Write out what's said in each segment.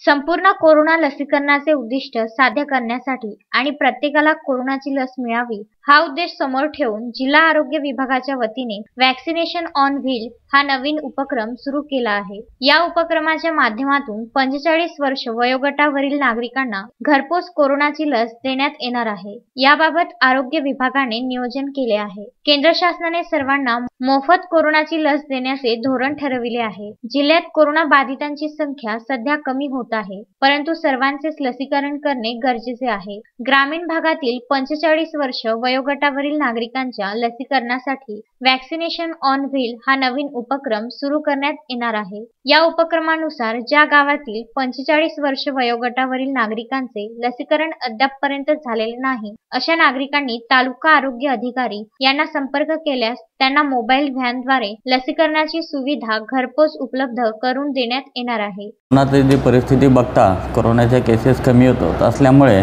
संपूर्ण कोरोना लसीकरणाचे उद्दिष्ट साध्य करण्यासाठी आणि प्रत्येकाला कोरोनाची लस मिळावी हा उद्देश समोर ठेवून जिल्हा आरोग्य विभागाच्या वतीने वॅक्सिनेशन ऑन व्हील हा नवीन उपक्रम सुरू केला आहे। या उपक्रमाच्या माध्यमातून 45 वर्ष वयोगटावरील नागरिकांना घरपोच कोरोनाची लस देण्यात येणार आहे। याबाबत आरोग्य विभागाने नियोजन केले आहे। केंद्र शासनाने सर्वांना मोफत कोरोनाची लस देण्याचे धोरण ठरविले आहे। जिल्ह्यात कोरोना बाधितांची संख्या सध्या कमी होत आहे, परंतु सर्वांचेच लसीकरण करणे गरजेचे आहे। ग्रामीण भागातील 45 वर्ष वयोगटावरील नागरिकांच्या लसीकरणासाठी वॅक्सिनेशन ऑन व्हील हा नवीन उपक्रम सुरू करण्यात येणार आहे। या उपक्रमानुसार ज्या गावातील 45 वर्ष वयोगटावरील नागरिकांचे लसीकरण अद्यापपर्यंत झालेले नाही, अशा नागरिकांनी तालुका आरोग्य अधिकारी यांना संपर्क केल्यास त्यांना मोबाईल व्हॅनद्वारे लसीकरणाची सुविधा घरपोच उपलब्ध करून देण्यात येणार आहे। कोरोनाची जी परिस्थिती बघता कोरोनाच्या केसेस कमी होत असल्यामुळे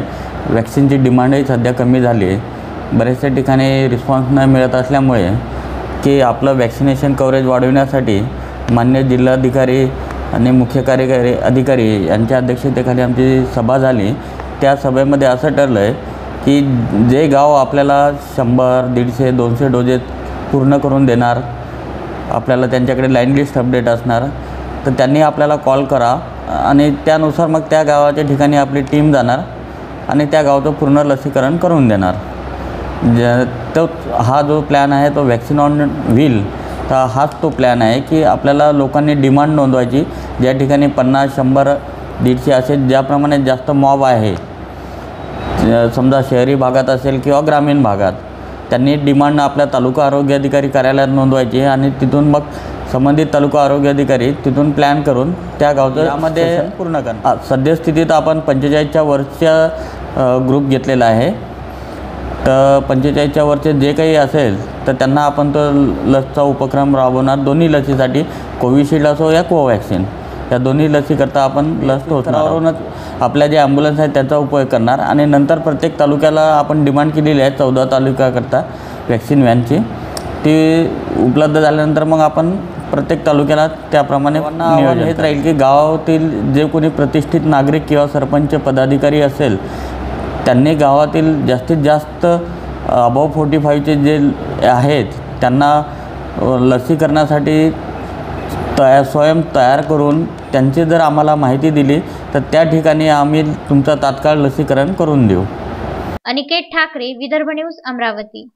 वॅक्सिनची डिमांडही सध्या कमी झाली। बरेचशा ठिकाणी रिस्पॉन्स न मिळत असल्यामुळे की आपलं वॅक्सिनेशन कव्हरेज वाढवण्यासाठी मान्य जिल्हाधिकारी आणि मुख्य कार्यकारी अधिकारी यांच्या अध्यक्षतेखाली आमची सभा झाली। त्या सभेमध्ये असं ठरलं आहे की जे गाव आपल्याला 100, 150, 200 डोजेस पूर्ण करून देणार, आपल्याला त्यांच्याकडे लाईन लिस्ट अपडेट असणार, तर त्यांनी आपल्याला कॉल करा आणि त्यानुसार मग त्या गावाच्या ठिकाणी आपली टीम जाणार आणि त्या गावाचं पूर्ण लसीकरण करून देणार। तो हा जो प्लॅन आहे तो वॅक्सिन ऑन व्हील, तर हाच तो प्लॅन आहे की आपल्याला लोकांनी डिमांड नोंदवायची। ज्या ठिकाणी 50, 100, 150 असे ज्याप्रमाणे जास्त मॉब आहे, समजा शहरी भागात असेल किंवा ग्रामीण भागात, त्यांनी डिमांड आपल्या तालुका आरोग्य अधिकारी कार्यालयात नोंदवायची आणि तिथून मग संबंधित तालुका आरोग्य अधिकारी तिथून प्लॅन करून त्या गावचं यामध्ये पूर्ण करणार। सद्यस्थितीत आपण 45च्या वरच्या ग्रुप घेतलेला आहे, तर 45च्या वरचे जे काही असेल तर त्यांना आपण तो लसचा उपक्रम राबवणार। दोन्ही लसीसाठी कोविशिल्ड असो या कोवॅक्सिन, या दोन्ही लसीकरता आपण लस टोचणारच आपल्या जे ॲम्ब्युलन्स आहेत त्याचा उपयोग करणार आणि नंतर प्रत्येक तालुक्याला आपण डिमांड केलेली आहे 14 तालुक्याकरता वॅक्सिन व्हॅनची। ती उपलब्ध झाल्यानंतर मग आपण प्रत्येक तालुक्याला त्याप्रमाणे नियोजन हेच राहील की गावातील जे कोणी प्रतिष्ठित नागरिक किंवा सरपंच पदाधिकारी असेल त्यांनी गावातील जास्तीत जास्त अबव 45चे जे आहेत त्यांना लसीकरणासाठी स्वयं तयार करून त्यांची जर आम्हाला माहिती दिली तर त्या ठिकाणी आम्ही तुमचं तात्काळ लसीकरण करून देऊ। अनिकेत ठाकरे, विदर्भ न्यूज, अमरावती।